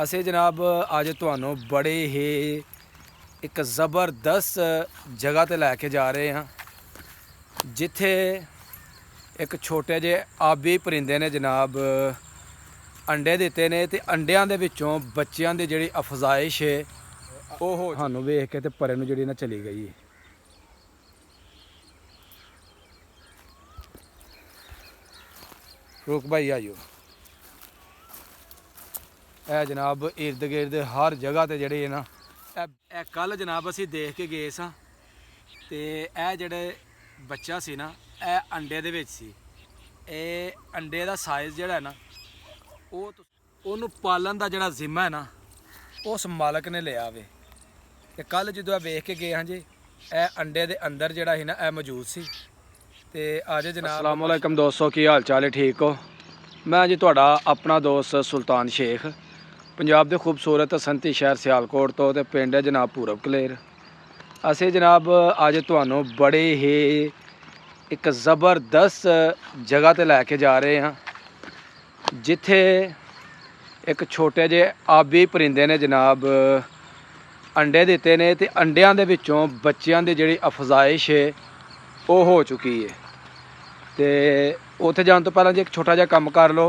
ਅਸੀਂ ਜਨਾਬ ਅੱਜ ਤੁਹਾਨੂੰ ਬੜੇ ਹੀ ਇੱਕ ਜ਼ਬਰਦਸਤ ਜਗ੍ਹਾ ਤੇ ਲੈ ਕੇ ਜਾ ਰਹੇ ਹਾਂ, ਜਿੱਥੇ ਇੱਕ ਛੋਟੇ ਜਿਹੇ ਆਬੀ ਪਰਿੰਦੇ ਨੇ ਜਨਾਬ ਅੰਡੇ ਦਿੱਤੇ ਨੇ ਤੇ ਅੰਡਿਆਂ ਦੇ ਵਿੱਚੋਂ ਬੱਚਿਆਂ ਦੀ ਜਿਹੜੀ ਅਫਜ਼ਾਇਸ਼ ਹੈ ਉਹ ਸਾਨੂੰ ਵੇਖ ਕੇ ਤੇ ਪਰੇ ਨੂੰ ਜਿਹੜੀ ਨਾ ਚਲੀ ਗਈ। ਰੁਕ ਭਾਈ ਆਇਓ। ਇਹ ਜਨਾਬ इर्द गिर्द हर जगह ਤੇ ਜਿਹੜੇ ਹੈ ਨਾ ਇਹ ਕੱਲ ਜਨਾਬ ਅਸੀਂ ਦੇਖ ਕੇ ਗਏ ਸਾਂ ਤੇ ਇਹ ਜਿਹੜੇ ਬੱਚਾ ਸੀ ਨਾ ਇਹ ਅੰਡੇ ਦੇ ਵਿੱਚ ਸੀ। ਇਹ ਅੰਡੇ ਦਾ ਸਾਈਜ਼ ਜਿਹੜਾ ਨਾ ਉਹਨੂੰ ਪਾਲਣ ਦਾ ਜਿਹੜਾ ਜ਼ਿੰਮਾ ਹੈ ਨਾ ਉਸ ਮਾਲਕ ਨੇ ਲਿਆ ਵੇ। ਤੇ ਕੱਲ ਜਦੋਂ ਇਹ ਵੇਖ ਕੇ ਗਏ ਹਾਂ ਜੀ ਇਹ ਅੰਡੇ ਦੇ ਅੰਦਰ ਜਿਹੜਾ ਸੀ ਨਾ ਇਹ ਮੌਜੂਦ ਸੀ। ਤੇ ਅੱਜ ਜਨਾਬ अस्सलाम वालेकुम दोस्तों, की हाल चाल है? ठीक हो? मैं जी तुहाडा अपना दोस्त सुल्तान शेख पंजाब के खूबसूरत संती शहर सियालकोट तो ते पिंड है जनाब पूरब कलेर। असी जनाब अज तुहानू बड़े ही एक ज़बरदस्त जगह ते लैके जा रहे हैं, जिथे एक छोटे जे आबी परिंदे ने जनाब अंडे दिते ने ते अंडियां दे विचों बच्चियां दी जिहड़ी अफजाइश है वो हो चुकी है। तो उत्थे जाने तो पहला जी एक छोटा जिहा काम कर लो,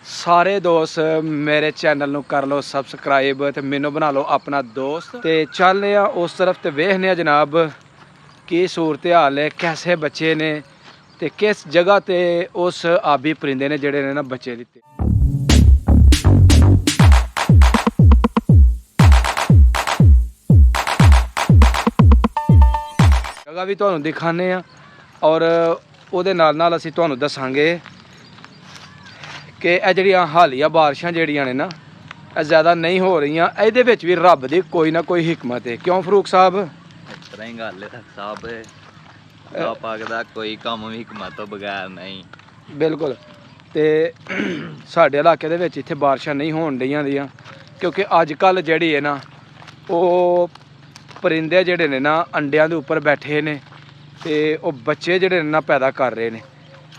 सारे दोस्त मेरे चैनल नू कर लो सबसक्राइब ते मैनू बना लो अपना दोस्त। ते चलने उस तरफ ते वेखने जनाब की सूरत हाल है, कैसे बच्चे ने ते किस जगह ते उस आबी परिंदे ने जिहड़े ने ना बच्चे दिते। जगह भी तुहानू दिखाने और ਉਹਦੇ ਨਾਲ ਅਸੀਂ ਤੁਹਾਨੂੰ ਦੱਸਾਂਗੇ ਕਿ ਇਹ ਜਿਹੜੀਆਂ ਹਾਲੀਆ ਬਾਰਿਸ਼ਾਂ ਜਿਹੜੀਆਂ ਨੇ ਨਾ ਇਹ ਜ਼ਿਆਦਾ ਨਹੀਂ ਹੋ ਰਹੀਆਂ, ਇਹਦੇ ਵਿੱਚ ਵੀ ਰੱਬ ਦੀ ਕੋਈ ਨਾ ਕੋਈ ਹਿਕਮਤ ਹੈ। ਕਿਉਂ ਫਰੂਕ ਸਾਹਿਬ? ਇਸ ਤਰ੍ਹਾਂ ਹੀ ਗੱਲ ਹੈ ਸਾਹਿਬ, ਖੁਦਾ ਪਾਕ ਦਾ ਕੋਈ ਕੰਮ ਵੀ ਹਿਕਮਤ ਤੋਂ ਬਗੈਰ ਨਹੀਂ। ਬਿਲਕੁਲ। ਤੇ ਸਾਡੇ ਇਲਾਕੇ ਦੇ ਵਿੱਚ ਇੱਥੇ ਬਾਰਿਸ਼ਾਂ ਨਹੀਂ ਹੋਣ ਡਈਆਂ ਦੀਆਂ ਕਿਉਂਕਿ ਅੱਜ ਕੱਲ੍ਹ ਜਿਹੜੀ ਹੈ ਨਾ ਉਹ ਪਰਿੰਦੇ ਜਿਹੜੇ ਨੇ ਨਾ ਅੰਡਿਆਂ ਦੇ ਉੱਪਰ ਬੈਠੇ ਨੇ ਤੇ ਉਹ ਬੱਚੇ ਜਿਹੜੇ ਨੇ ਨਾ ਪੈਦਾ ਕਰ ਰਹੇ ਨੇ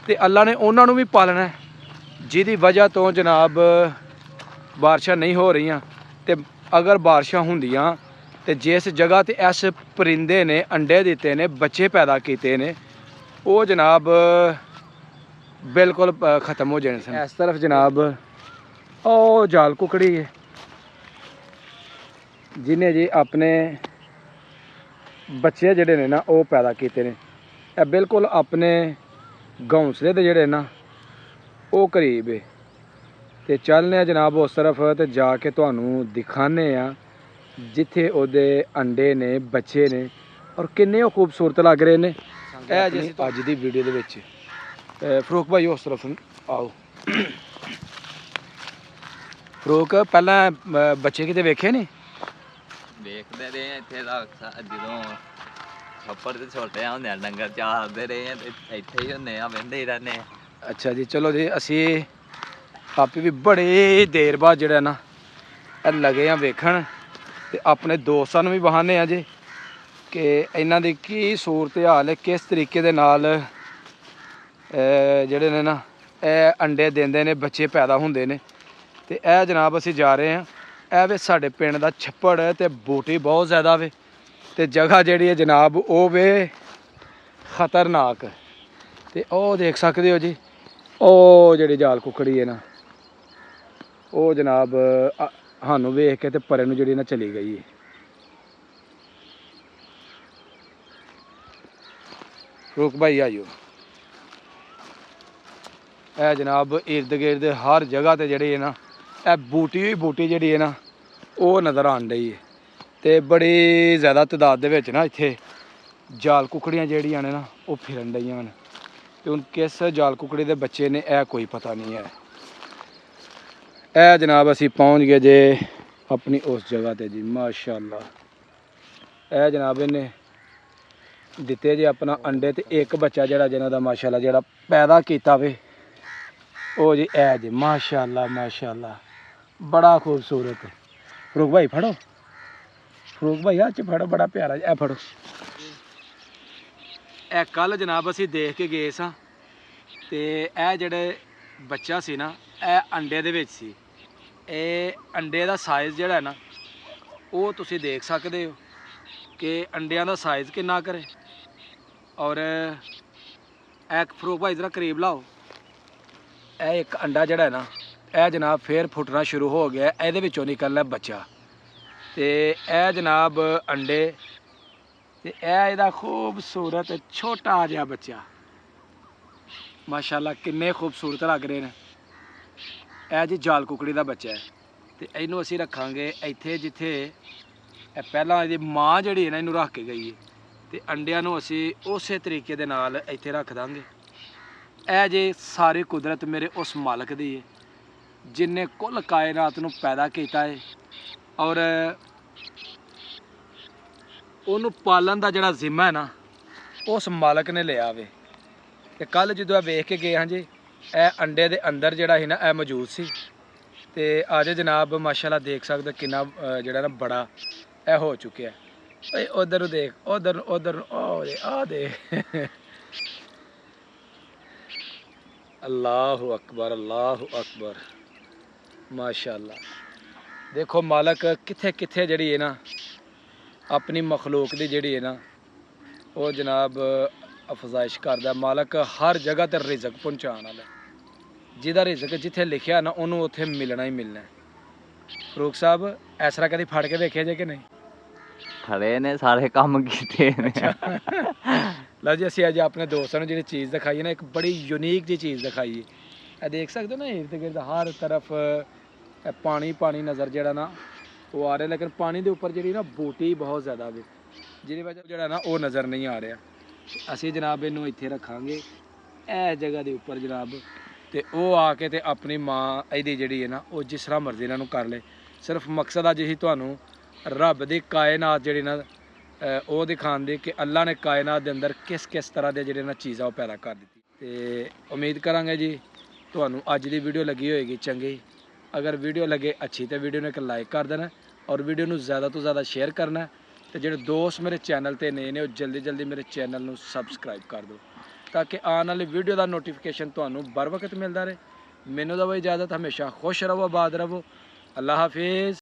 ਤੇ ਅੱਲਾ ਨੇ ਉਹਨਾਂ ਨੂੰ ਵੀ ਪਾਲਣਾ, ਜਿਹਦੀ ਵਜ੍ਹਾ ਤੋਂ ਜਨਾਬ ਬਾਰਿਸ਼ਾਂ ਨਹੀਂ ਹੋ ਰਹੀਆਂ। ਤੇ ਅਗਰ ਬਾਰਿਸ਼ਾਂ ਹੁੰਦੀਆਂ ਤੇ ਜਿਸ ਜਗ੍ਹਾ ਤੇ ਇਸ ਪਰਿੰਦੇ ਨੇ ਅੰਡੇ ਦਿੱਤੇ ਨੇ ਬੱਚੇ ਪੈਦਾ ਕੀਤੇ ਨੇ ਉਹ ਜਨਾਬ ਬਿਲਕੁਲ ख़त्म हो जाने सन। इस तरफ जनाब ओ जाल कुकड़ी है जिन्हें जी अपने बच्चे जड़े ने ना वो पैदा किए ने, बिल्कुल अपने घौंसले दे जड़े ना वो करीब है। तो चलने जनाब उस तरफ तो जाके तुहानू दिखाने जिथे ओदे अंडे ने बच्चे ने और किन्ने खूबसूरत लग रहे ने। अज दी वीडियो दे विच फरूक भाई उस तरफ आओ। फरूक पहला बच्चे किते वेखे नहीं? ਵੇਖਦੇ ਰਹੇ ਇੱਥੇ ਦਾ ਜਦੋਂ ਛੱਪੜ ਤੇ ਛੋਟੇ ਹੁੰਦੇ ਡੰਗਰ ਚਾਰਦੇ ਰਹੇ ਤੇ ਇੱਥੇ ਹੀ ਹੁੰਦੇ ਆ ਵਹਿੰਦੇ ਹੀ ਰਹਿੰਦੇ। ਅੱਛਾ ਜੀ, ਚਲੋ ਜੀ ਅਸੀਂ ਆਪੇ ਵੀ ਬੜੇ ਦੇਰ ਬਾਅਦ ਜਿਹੜਾ ਨਾ ਇਹ ਲੱਗੇ ਆ ਵੇਖਣ ਤੇ ਆਪਣੇ ਦੋਸਤਾਂ ਨੂੰ ਵੀ ਬਹਾਨੇ ਆ ਜੀ ਕਿ ਇਹਨਾਂ ਦੀ ਕੀ ਸੂਰਤ ਹਾਲ ਹੈ, ਕਿਸ ਤਰੀਕੇ ਦੇ ਨਾਲ ਜਿਹੜੇ ਨੇ ਨਾ ਇਹ ਅੰਡੇ ਦਿੰਦੇ ਨੇ, ਬੱਚੇ ਪੈਦਾ ਹੁੰਦੇ ਨੇ। ਤੇ ਇਹ ਜਨਾਬ ਅਸੀਂ ਜਾ ਰਹੇ ਹਾਂ, ਇਹ ਵੇ ਸਾਡੇ ਪਿੰਡ ਦਾ ਛੱਪੜ ਤੇ ਬੂਟੀ ਬਹੁਤ ਜ਼ਿਆਦਾ ਵੇ ਤੇ ਜਗ੍ਹਾ ਜਿਹੜੀ ਹੈ ਜਨਾਬ ਉਹ ਵੇ ਖਤਰਨਾਕ। ਤੇ ਉਹ ਦੇਖ ਸਕਦੇ ਹੋ ਜੀ ਉਹ ਜਿਹੜੀ ਜਾਲ ਕੁਕੜੀ ਹੈ ਨਾ ਉਹ ਜਨਾਬ ਸਾਨੂੰ ਵੇਖ ਕੇ ਤੇ ਪਰੇ ਨੂੰ ਜਿਹੜੀ ਨਾ ਚਲੀ ਗਈ ਹੈ। ਰੁਕ ਭਾਈ ਆਇਓ। ਇਹ ਜਨਾਬ इर्द गिर्द हर जगह ਤੇ ਜਿਹੜੇ ਹੈ ਨਾ ਇਹ ਬੂਟੀ ਹੋਈ ਬੂਟੀ ਜਿਹੜੀ ਹੈ ਨਾ ਉਹ ਨਜ਼ਰ ਆਉਣ ਡਈ ਹੈ ਤੇ ਬੜੀ ਜ਼ਿਆਦਾ ਤਾਦਾਦ ਦੇ ਵਿੱਚ ਨਾ ਇੱਥੇ ਜਾਲ ਕੁਕੜੀਆਂ ਜਿਹੜੀਆਂ ਨੇ ਨਾ ਉਹ ਫਿਰਨ ਡਈਆਂ ਹਨ। ਤੇ ਹੁਣ ਕਿਸ ਜਾਲ ਕੁਕੜੀ ਦੇ ਬੱਚੇ ਨੇ ਇਹ ਕੋਈ ਪਤਾ ਨਹੀਂ ਹੈ। ਇਹ ਜਨਾਬ ਅਸੀਂ ਪਹੁੰਚ ਗਏ ਜੇ ਆਪਣੀ ਉਸ ਜਗ੍ਹਾ ਤੇ ਜੀ, ਮਾਸ਼ਾਅੱਲਾ। ਇਹ ਜਨਾਬ ਇਹਨੇ ਦਿੱਤੇ ਜੇ ਆਪਣਾ ਅੰਡੇ ਤੇ ਇੱਕ ਬੱਚਾ ਜਿਹੜਾ ਜਿਹਨਾਂ ਦਾ ਮਾਸ਼ਾਅੱਲਾ ਜਿਹੜਾ ਪੈਦਾ ਕੀਤਾ ਵੇ ਉਹ जी है जी, माशाअल्लाह माशाअल्लाह, बड़ा खूबसूरत। फरूक भाई फड़ो, फरूक भाई हाथ च फड़ो, बड़ा प्यारा ए फड़ो। ए कल जनाब असी देख के गए सां ते ए जेड़े बच्चा सी ना ए अंडे दे विच सी ਇਹ ਅੰਡੇ ਦਾ ਸਾਈਜ਼ ਜਿਹੜਾ ਹੈ ਨਾ ਉਹ ਤੁਸੀਂ ਦੇਖ ਸਕਦੇ ਹੋ ਕਿ ਅੰਡਿਆਂ ਦਾ ਸਾਈਜ਼ ਕਿੰਨਾ ਕਰੇ। ਔਰ ਇਹ ਫਰੂਕ ਭਾਈ ਜਰਾ ਕਰੀਬ ਲਾਓ। ਇਹ ਇੱਕ ਅੰਡਾ ਜਿਹੜਾ ਹੈ ਨਾ ਇਹ ਜਨਾਬ ਫੇਰ ਫੁੱਟਣਾ ਸ਼ੁਰੂ ਹੋ ਗਿਆ, ਇਹਦੇ ਵਿੱਚੋਂ ਨਿਕਲਣਾ ਬੱਚਾ। ਤੇ ਇਹ ਜਨਾਬ ਅੰਡੇ ਤੇ ਇਹ ਇਹਦਾ ਖੂਬਸੂਰਤ ਛੋਟਾ ਜਿਹਾ ਬੱਚਾ, ਮਾਸ਼ਾਅੱਲਾ ਕਿੰਨੇ ਖੂਬਸੂਰਤ ਲੱਗ ਰਹੇ ਨੇ। ਇਹ ਜੀ ਜਾਲ ਕੁਕੜੀ ਦਾ ਬੱਚਾ ਹੈ ਤੇ ਇਹਨੂੰ ਅਸੀਂ ਰੱਖਾਂਗੇ ਇੱਥੇ ਜਿੱਥੇ ਇਹ ਪਹਿਲਾਂ ਇਹਦੀ ਮਾਂ ਜਿਹੜੀ ਹੈ ਨਾ ਇਹਨੂੰ ਰੱਖ ਕੇ ਗਈ ਹੈ, ਤੇ ਅੰਡਿਆਂ ਨੂੰ ਅਸੀਂ ਉਸੇ ਤਰੀਕੇ ਦੇ ਨਾਲ ਇੱਥੇ ਰੱਖ ਦਾਂਗੇ। ਇਹ ਜੇ ਸਾਰੀ ਕੁਦਰਤ ਮੇਰੇ ਉਸ ਮਾਲਕ ਦੀ ਹੈ ਜਿਨੇ ਕੁੱਲ ਕਾਇਨਾਤ ਨੂੰ ਪੈਦਾ ਕੀਤਾ ਹੈ, ਔਰ ਉਹਨੂੰ ਪਾਲਣ ਦਾ ਜਿਹੜਾ ਜ਼ਿੰਮਾ ਹੈ ਨਾ ਉਸ ਮਾਲਕ ਨੇ ਲਿਆ ਵੇ। ਤੇ ਕੱਲ ਜਦੋਂ ਵੇਖ ਕੇ ਗਏ ਹਾਂ ਜੀ ਇਹ ਅੰਡੇ ਦੇ ਅੰਦਰ ਜਿਹੜਾ ਸੀ ਨਾ ਇਹ ਮੌਜੂਦ ਸੀ। ਤੇ ਅੱਜ ਜਨਾਬ ਮਾਸ਼ਾਅੱਲਾ ਦੇਖ ਸਕਦੇ ਕਿੰਨਾ ਜਿਹੜਾ ਨਾ ਬੜਾ ਇਹ ਹੋ ਚੁੱਕਿਆ। ਓਏ ਉਧਰ ਨੂੰ ਦੇਖ, ਉਧਰ ਆ ਦੇ ਅੱਲਾਹੁ ਅਕਬਰ, ਅੱਲਾਹੁ ਅਕਬਰ, ਮਾਸ਼ਾਅੱਲਾ। ਦੇਖੋ ਮਾਲਕ ਕਿੱਥੇ ਕਿੱਥੇ ਜਿਹੜੀ ਹੈ ਨਾ ਆਪਣੀ ਮਖਲੂਕ ਦੀ ਜਿਹੜੀ ਹੈ ਨਾ ਉਹ ਜਨਾਬ ਅਫਜ਼ਾਇਸ਼ ਕਰਦਾ। ਮਾਲਕ ਹਰ ਜਗ੍ਹਾ ਤੇ ਰਿਜ਼ਕ ਪਹੁੰਚਾਉਣ ਵਾਲਾ, ਜਿਹਦਾ ਰਿਜ਼ਕ ਜਿੱਥੇ ਲਿਖਿਆ ਨਾ ਉਹਨੂੰ ਉੱਥੇ ਮਿਲਣਾ ਹੀ ਮਿਲਣਾ। ਫਰੂਕ ਸਾਹਿਬ ਇਸ ਤਰ੍ਹਾਂ ਕਦੀ ਫੜ ਕੇ ਵੇਖਿਆ ਜੇ ਕਿ ਨਹੀਂ? ਖੜੇ ਨੇ ਸਾਰੇ ਕੰਮ ਕੀਤੇ ਨੇ। ਲਓ ਜੀ ਅਸੀਂ ਅੱਜ ਆਪਣੇ ਦੋਸਤਾਂ ਨੂੰ ਜਿਹੜੀ ਚੀਜ਼ ਦਿਖਾਈ ਹੈ ਨਾ ਇੱਕ ਬੜੀ ਯੂਨੀਕ ਜਿਹੀ ਚੀਜ਼ ਦਿਖਾਈ ਹੈ। ਇਹ ਦੇਖ ਸਕਦੇ ਹੋ ਨਾ ਇਰਦ ਗਿਰਦ ਹਰ ਤਰਫ ਪਾਣੀ ਪਾਣੀ ਨਜ਼ਰ ਜਿਹੜਾ ਨਾ ਉਹ ਆ ਰਿਹਾ, ਲੇਕਿਨ ਪਾਣੀ ਦੇ ਉੱਪਰ ਜਿਹੜੀ ਨਾ ਬੂਟੀ ਬਹੁਤ ਜ਼ਿਆਦਾ ਵੇ ਜਿਹਦੀ ਵਜ੍ਹਾ ਜਿਹੜਾ ਨਾ ਉਹ ਨਜ਼ਰ ਨਹੀਂ ਆ ਰਿਹਾ। ਅਸੀਂ ਜਨਾਬ ਇਹਨੂੰ ਇੱਥੇ ਰੱਖਾਂਗੇ ਇਹ ਜਗ੍ਹਾ ਦੇ ਉੱਪਰ ਜਨਾਬ, ਤੇ ਉਹ ਆ ਕੇ ਤੇ ਆਪਣੀ ਮਾਂ ਇਹਦੀ ਜਿਹੜੀ ਹੈ ਨਾ ਉਹ ਜਿਸ ਤਰ੍ਹਾਂ ਮਰਜ਼ੀ ਇਹਨਾਂ ਨੂੰ ਕਰ ਲੇ। ਸਿਰਫ ਮਕਸਦ ਅੱਜ ਹੀ ਤੁਹਾਨੂੰ ਰੱਬ ਦੀ ਕਾਇਨਾਤ ਜਿਹੜੀ ਨਾ ਉਹ ਦਿਖਾਉਣ ਦੀ ਕਿ ਅੱਲਾ ਨੇ ਕਾਇਨਾਤ ਦੇ ਅੰਦਰ ਕਿਸ ਕਿਸ ਤਰ੍ਹਾਂ ਦੇ ਜਿਹੜੇ ਨਾ ਚੀਜ਼ਾਂ ਉਹ ਪੈਦਾ ਕਰ ਦਿੱਤੀ। ਤੇ ਉਮੀਦ ਕਰਾਂਗੇ ਜੀ ਤੁਹਾਨੂੰ ਅੱਜ ਦੀ ਵੀਡੀਓ ਲੱਗੀ ਹੋਏਗੀ ਚੰਗੀ। ਅਗਰ ਵੀਡੀਓ ਲੱਗੇ ਅੱਛੀ ਤਾਂ ਵੀਡੀਓ ਨੂੰ ਇੱਕ ਲਾਈਕ ਕਰ ਦੇਣਾ ਔਰ ਵੀਡੀਓ ਨੂੰ ਜ਼ਿਆਦਾ ਤੋਂ ਜ਼ਿਆਦਾ ਸ਼ੇਅਰ ਕਰਨਾ। ਤੇ ਜਿਹੜੇ ਦੋਸਤ ਮੇਰੇ ਚੈਨਲ ਤੇ ਨਏ ਨੇ ਉਹ ਜਲਦੀ ਜਲਦੀ ਮੇਰੇ ਚੈਨਲ ਨੂੰ ਸਬਸਕ੍ਰਾਈਬ ਕਰ ਦਿਓ ਤਾਂ ਕਿ ਆਉਣ ਵਾਲੀ ਵੀਡੀਓ ਦਾ ਨੋਟੀਫਿਕੇਸ਼ਨ ਤੁਹਾਨੂੰ बर वक्त मिलता रहे। ਮੈਨੂੰ ਦਿਓ ਇਜਾਜ਼ਤ, ਹਮੇਸ਼ਾ ਖੁਸ਼ ਰਹੋ, ਆਬਾਦ ਰਹੋ। ਅੱਲਾ ਹਾਫਿਜ਼।